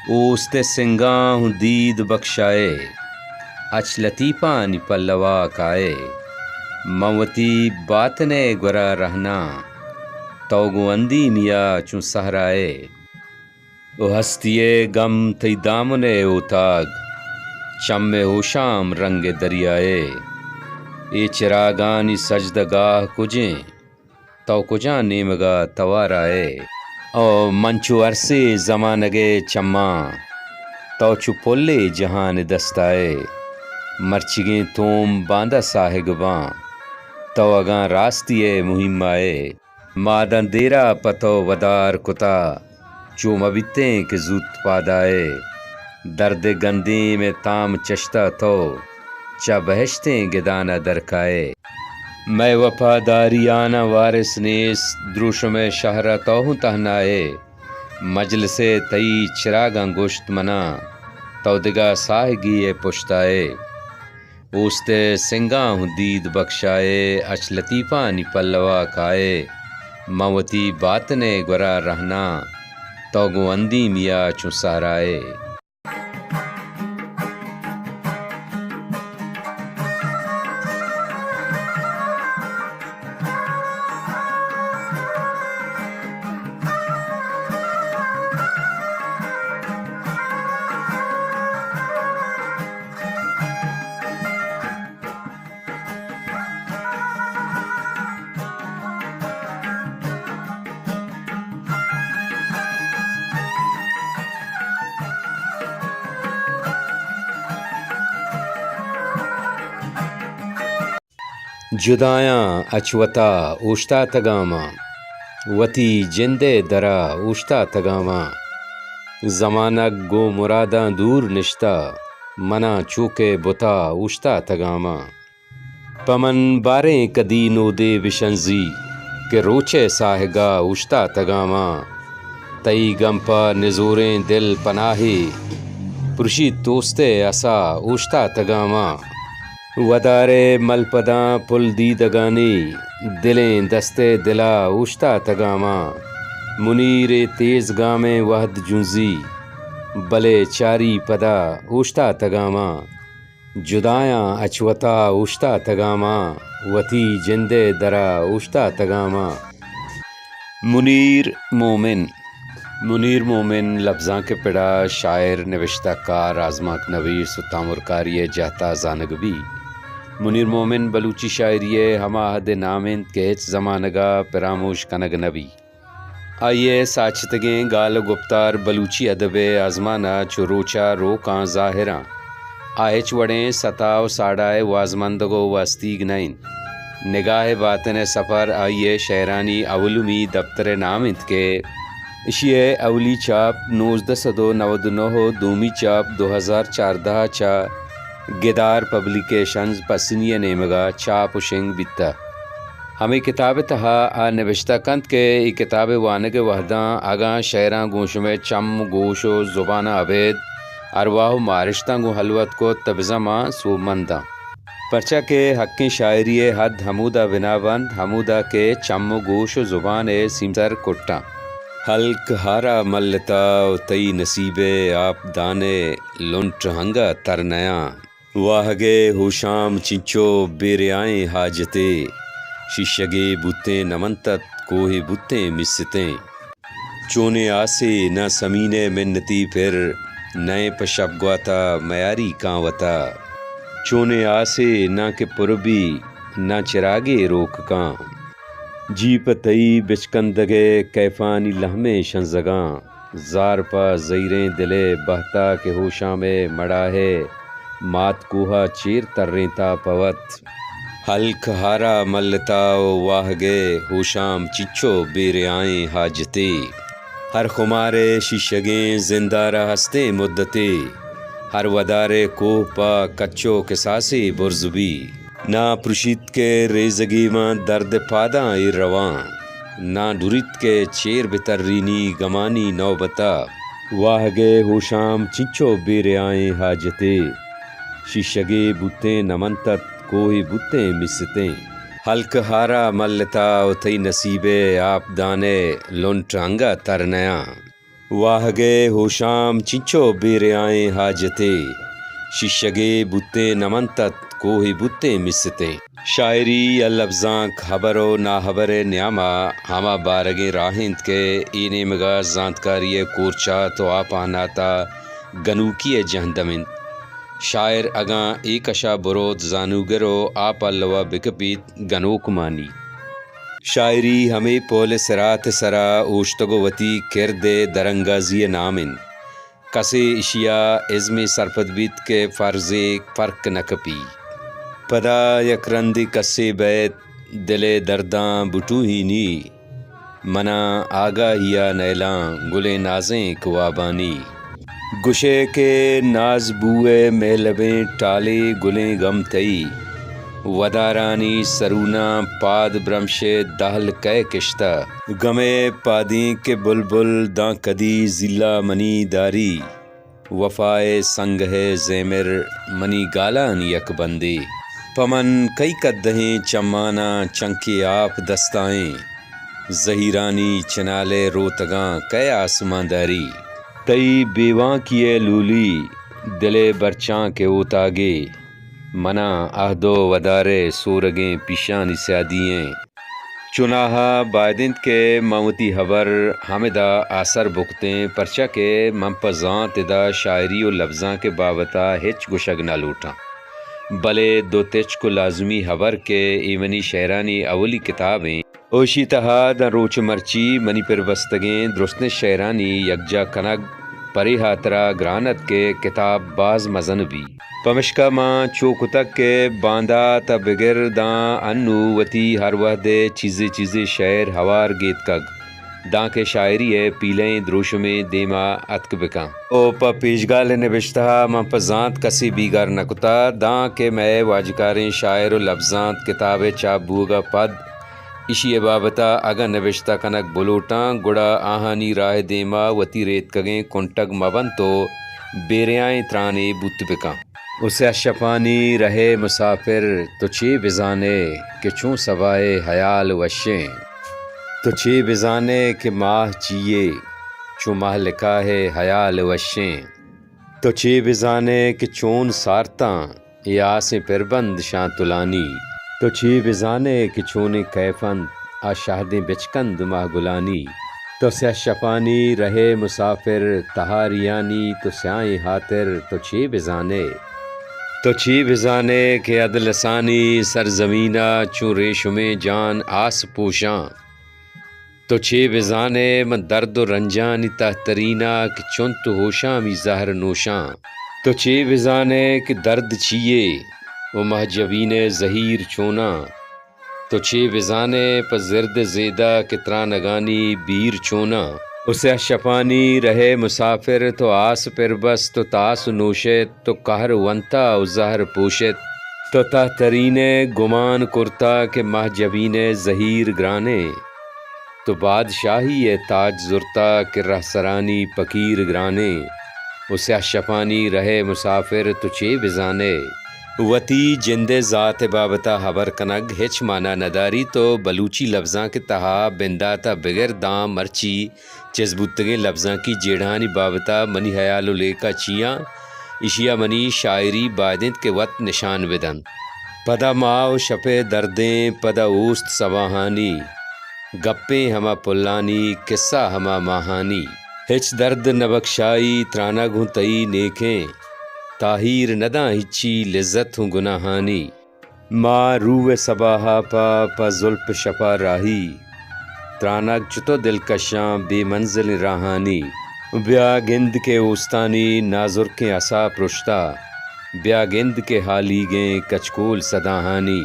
اوست سنگاں ہوں دید بخشائے اچ لطیفانی پلوا کائے موتی باطنے گورا رہنا توگو اندی میا چون سہرائے او ہستیے غم تی دامنے اوتاگ چم ہوشام رنگ دریائے اے چراغانی سجدگاہ کجیں تو کجاں نیمگا توارائے او منچو عرصے زمانگے چماں تو چو پلے جہان دستائے مرچگیں توم باندہ ساہگ باں تو اگاں راستیے مہم آئے مادن دیرا پتو ودار کتا چو مبتیں کے زوت پادائے درد گندی میں تام چشتہ تو چا بہشتیں گدانہ درکائے میں وفاداری آنا وارث نیس دروش میں شہرہ تو ہوں تہنائے مجلس تئی چراغاں گوشت منا تو دگا ساہگی پشتائے اوست سنگاں ہوں دید بخشائے اچ لطیفانی پلوا کائے موتی باطنے گورا رہنا تو گو اندی میا چون سہرائے جدایاں اچوتا اوشتا تگاما وتی جندے درا اوشتا تگاما زمانہ گو مراداں دور نشتا منا چوکے بتا اوشتا تگاما پمن باریں کدی نو دے بشنزی کہ روچے ساہگا اوشتا تگاما تئی گمپا نزوریں دل پناہی پرشی توستے اسا اوشتا تگاما ودارے ملپداں پل دیدگانی دلیں دستے دلا اوشتا تگاما منیر تیز گامیں وحد جنزی بلے چاری پدا اوشتا تگاما جدایاں اچوتا اوشتا تگاما وتی جندے درا اوشتا تگاما منیر مومن لفظاں کے پڑا شاعر نوشتہ کار آزماک نویس و تعمرکاری جہتا زانگبی منیر مومن بلوچی شاعری ہما حد نامند کے ہچ زمانگا پراموش کنگ نبی آئیے ساچتگیں گال گپتار بلوچی ادب آزمانہ چو روچا روکاں ظاہراں آہچ وڑیں ستاو ساڑائے وازمندگو واستیگ نائن نگاہ باطن سفر آئیے شعرانی اولمی دفتر نامند کے اشیے اولی چاپ 1999 دومی چاپ 2014 چا گدار پبلیکیشنز پسنی نیمگا چاپ شنگ بیتا ہمیں کتاب تہا آ نوشتہ کند کے ای کتاب وانگ وحداں آگاں شعراں گوش میں چم گوش و زبانہ عبید ارواح و معرشتاں گو حلوت کو تبزماں سو منداں پرچہ کے حقیں شاعری حد حمودہ بنابند حمودہ کے چم و گوش و زبان سیمسر کٹاں حلق ہارا ملتا و تئی نصیبے آپ دانے لنٹ ہنگا ترنیاں واہگے ہوشام چنچو بیریائیں حاجتے شیشگے بوتیں نمنتت کوہ بوتیں مستے چونے آسے نہ سمینے منتی پھر نئے پشب گواتا میاری کانوتا چونے آسے نہ کہ پربی نہ چراغے روک کاں جیپ تئی بچکندگے کیفانی لہمے شنزگاں زار پا زیریں دلے بہتا کے ہوشاں میں مڑا ہے مات کوہا چیر تریں تا پوت حلق ہارا ملتا واہ گے ہوشام چچو بیریائیں حاجتے ہر خمارے شیشگیں زندہ ہستے مدتے ہر ودارے کوہ پا کچو کساسی برزبی نہ پرشید کے ریزگی ماں درد پاداں ای رواں نہ ڈرت کے چیر بترینی گمانی نوبتا واہ گے ہوشام چچو بیریائیں حاجتے شیشگے بوتیں نمنتت کوہ بوتیں مستے حلق ہارا ملتا تئی نصیبے آپ دانے لنٹ ہنگا ترنیاں واہگے ہوشام چنچو بیریائیں حاجتے ششگے بتے نمنتت کوہ بتے مستے شاعری اللفظاں خبر و ناخبر نیامہ ہمہ بارگیں راہند کے اینے مگا زانتکاری کورچا تو آپاناتا گنوکی جہندمن شاعر اگاں ایکشا بروت زانوگرو آپ اللوا بکپیت گنوک مانی شاعری ہمیں پول سرات سرا اوشتگو وتی کرد درنگازی نامن کسے اشیا عزم سرپد بیت کے فرض فرق نکپی پدا یک رندی کسے بیت دل درداں بٹو ہی نی منا آگاہیا نیلاں گلے نازیں کوابانی گشے کے ناز بوئے محلبیں ٹالے گلیں غم تئی ودارانی سرونا پاد برمشے دہل کے کشتہ گمے پادیں کے بلبل داں کدی ضلع منی داری وفائے سنگ ہے زیمر منی گالان یک بندے پمن کئی قدہیں چمانا چنکی آپ دستائیں زہیرانی چنالے روتگاں کئے آسمان داری تئی بیواں کیے لولی دلے برچاں کے اوتاگے منا عہدو ودارے سورگیں پیشانی سیادییں چناہا بائدند کے ممتی حبر حمدہ آثر بکتیں پرچہ کے منپزاں تدا شاعری و لفظاں کے بابتا ہچ گشگ نہ لوٹاں بلے دو تچ کو لازمی حبر کے ایمنی شعرانی اولی کتابیں اوشی تہا دا روچ مرچی منی پر بستگیں درستن شعرانی یکجا کنگ پری ہاترا گرانت کے کتاب باز مزن بھی پمشکا ماں چوکتک کے باندھا تا بگر داں انو وتی ہر وحدے چیزے شعر ہوار گیت کگ داں کے شاعری ہے پیلیں دروش میں دیما اتک بکاں او پا پیشگال نوشتہ من پا زانت کسی بیگار نکتا داں کے میں واجکاریں شاعر و لفظانت کتاب چاپ بوگا پد اشی بابتا اگا نوشتہ کنک بلوٹاں گڑا آہانی راہ دیما وتی ریت کگیں کنٹگ مبن تو بیریائیں ترانے بوت بکاں اسے شپانی رہے مسافر تو چی بزانے کہ چوں سوائے حیال وشیں تو چی بزانے کہ ماہ چیئے چوں ماہ لکھا ہے حیال وشیں تو چی بزانے کہ چون سارتاں یا آسیں پربند شاں تلانی تو چی بزانے کہ چونے کیفند آ شاہدیں بچکند ماہ گلانی تو سہ شپانی رہے مسافر تہاریانی تو سیائیں حاطر تو چی بزانے کہ عدلسانی سرزمینہ چوں ریشم جان آس پوشاں تو چی بزانے من درد و رنجانی تحترینا کہ چون تو ہوشاں می زہر نوشاں تو چی بزانے کہ درد چیئے و مہجبین زہیر چونا تو چی بزانے پا زرد زیدہ کہ ترانگانی بیر چونا اسے شپانی رہے مسافر تو آس پر بس تو تاس نوشت تو قہر ونتا و زہر پوشت تو تحترین گمان کرتا کہ مہجبین زہیر گرانے تو بادشاہی تاج زرتا کہ رہسرانی پکیر گرانے اسے شپانی رہے مسافر تو چی بزانے وتی جند ذات بابتا حبر کنگ ہچ مانا نداری تو بلوچی لفظاں کے تہا بنداتا بغیر داں مرچی چزبوتگیں لفظاں کی جیڑھانی بابتا منی حیال و لیکا چیاں اشیا منی شاعری بائدند کے وط نشان بدن پدا ماو شپے دردیں پدا اوست سواہانی گپیں ہما پلانی قصہ ہما ماہانی ہچ درد نبخشائی ترانا گھوں تئی نیکیں تاہیر نداں ہچی لذت ہوں گناہانی ماں روح صباحا پا زلف شپا راہی ترانک چتو دلکشاں بے منزل راہانی بیا گند کے اوستانی نازر کے عصا پرشتا بیا گند کے حالی گیں کچکول صداہانی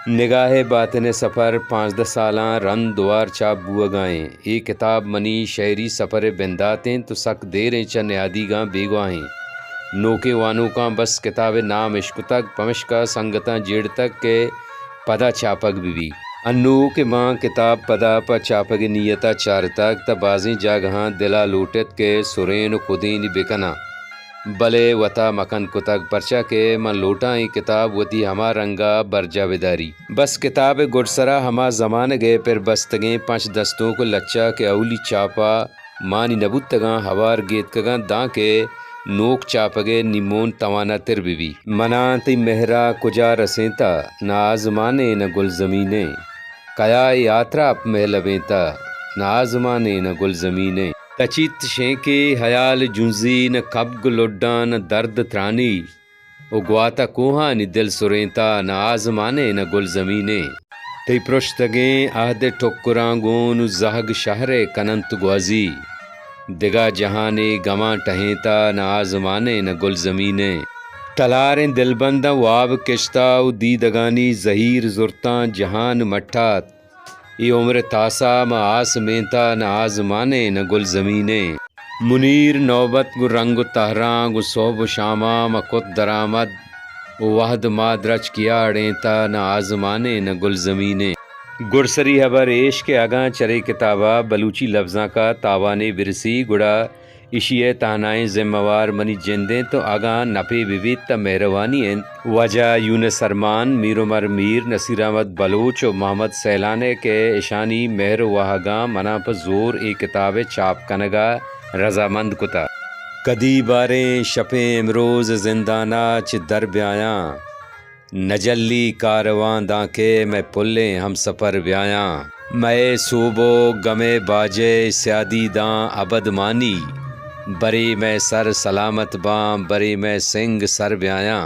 نگاہ باطن سفر 5-10 سالاں رن دوار چاپ بوگائیں یہ کتاب منی شعری سفر بنداتیں تو سک دیریں چا نیادی گاں بیگواہیں نوکے وانو کاں بس کتاب نام عشق تک پمشکا سنگتاں جیڑ تک کے پدا چاپک بھی انو کے ماں کتاب پدا پا چاپک نیتا چار تک تا بازیں جاگہاں دلا لوٹت کے سرین و خدین بکنا بلے وطا مکن کتک پرچا کے من لوٹائیں کتاب وتی ہما رنگا برجا بداری بس کتاب گڑسرا ہما زمان گئے پر بستگیں 5 دستوں کو لچا کے اولی چاپا مانی نبوتگاں ہوار گیتکگاں داں کے نوک چاپگے نیمون توانا تر بھی منا تی مہرا کجا رسینتا نہ آزمانے نہ گل زمینے کیا یاترا اپ محلوینتا نہ آزمانے نہ گل زمینے تچیت شینکے حیال جنزی نہ کبگ لڈاں نہ درد ترانی او گواتا کوہاں نی دل سرینتا نہ آزمانے نہ گل زمینے تی پرشتگیں عہد ٹھکرانگون زہگ شہر کننت گوازی دگا جہانے گماں ٹہینتا نہ آزمانے نہ گل زمینے ٹلاریں دل بندہ واب کشتا و دیدگانی زہیر زرتاں جہان مٹھات ای عمر تاسا ما آس مینتا نہ آزمانے نہ گل زمینے منیر نوبت گو رنگ تہراں گو صوب شامہ ما کت درآمد وحد مادرچ کیا اڑینتا نہ آزمانے نہ گل زمینے گرسری حبر عشق کے آگاں چرے کتابہ بلوچی لفظاں کا تاوانے برسی گڑا اشیے تہنائیں ذمہ وار منی جندیں تو آگاں نپے ببیت تا مہروانی ہیں وجہ یونس ارمان میر عمر میر نصیر احمد بلوچ و محمد سیلانے کے اشانی مہر وہاگاں منا پر زور ای کتاب چاپ کنگا رضامند کتا کدی باریں شپیں امروز زندانہ چ در بیاں نجلی کارواں داں کے میں پلیں ہم سفر بیاں میں صوبو گمے باجے سیادی داں ابد مانی بری میں سر سلامت باں بری میں سنگ سر بیاں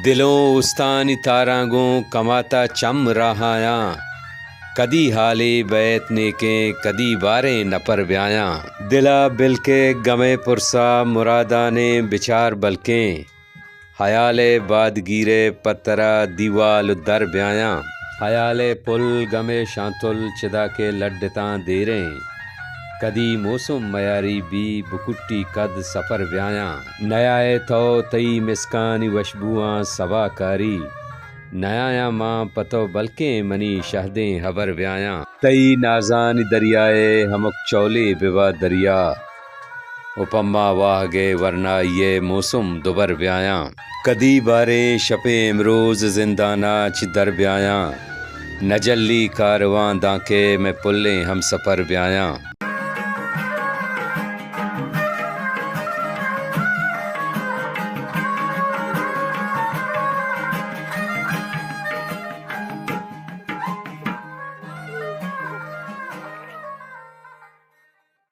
دلوں استانی تارانگوں کماتا چم راہاں کدی حالے بیت نیکیں کدی باریں نپر بیاں دلا بل کے گمے پرسا مرادانے بچار بلکیں حیال باد گیرے پترا دیوال در بیاں حیال پل گمے شانتل چدا کے لڈتاں دیریں کدی موسم میاری بھی بکٹی قد سفر بیاں نیائے تو تئی مسکانی وشبوآں سوا کاری نیایا ماں پتو بلکیں منی شہدیں حبر بیاں تئی نازانی دریائے ہمک چولے بوا دریا اپما واہ گے ورنہ یہ موسم دوبر بیاں کدی باریں شپیں امروز زندانہ چ در بیاں نجلی کارواں داں کے میں پلیں ہم سفر بیاں